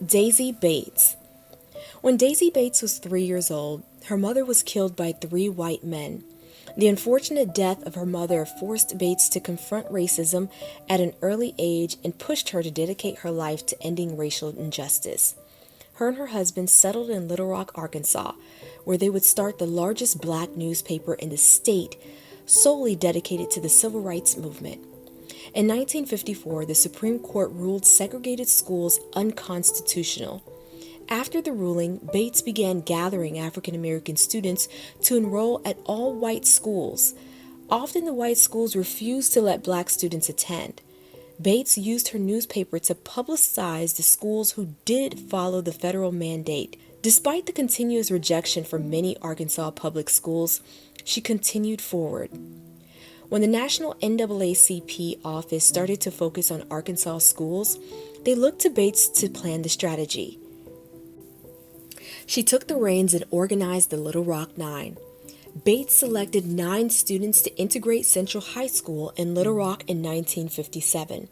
Daisy Bates. When Daisy Bates was 3 years old, her mother was killed by three white men. The unfortunate death of her mother forced Bates to confront racism at an early age and pushed her to dedicate her life to ending racial injustice. Her and her husband settled in Little Rock, Arkansas, where they would start the largest black newspaper in the state, solely dedicated to the civil rights movement. In 1954, the Supreme Court ruled segregated schools unconstitutional. After the ruling, Bates began gathering African American students to enroll at all white schools. Often the white schools refused to let black students attend. Bates used her newspaper to publicize the schools who did follow the federal mandate. Despite the continuous rejection from many Arkansas public schools, she continued forward. When the National NAACP office started to focus on Arkansas schools, they looked to Bates to plan the strategy. She took the reins and organized the Little Rock Nine. Bates selected 9 students to integrate Central High School in Little Rock in 1957.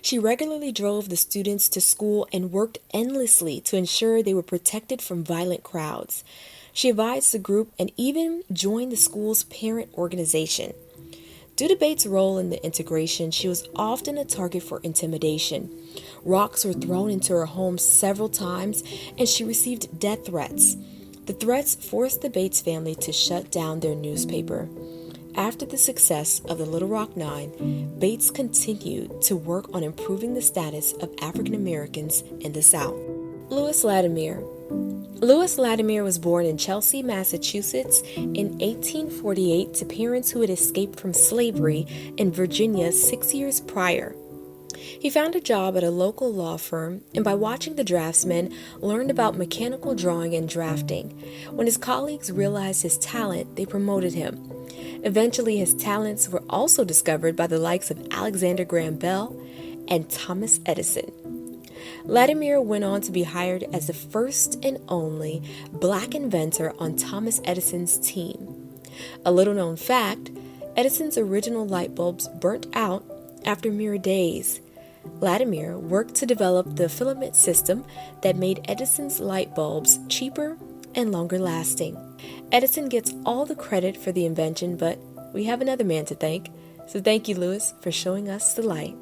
She regularly drove the students to school and worked endlessly to ensure they were protected from violent crowds. She advised the group and even joined the school's parent organization. Due to Bates' role in the integration, she was often a target for intimidation. Rocks were thrown into her home several times, and she received death threats. The threats forced the Bates family to shut down their newspaper. After the success of the Little Rock Nine, Bates continued to work on improving the status of African Americans in the South. Lewis Latimer. Lewis Latimer was born in Chelsea, Massachusetts in 1848 to parents who had escaped from slavery in Virginia 6 years prior. He found a job at a local law firm and by watching the draftsmen learned about mechanical drawing and drafting. When his colleagues realized his talent, they promoted him. Eventually, his talents were also discovered by the likes of Alexander Graham Bell and Thomas Edison. Latimer went on to be hired as the first and only black inventor on Thomas Edison's team. A little known fact, Edison's original light bulbs burnt out after mere days. Latimer worked to develop the filament system that made Edison's light bulbs cheaper and longer lasting. Edison gets all the credit for the invention, but we have another man to thank. So thank you, Lewis, for showing us the light.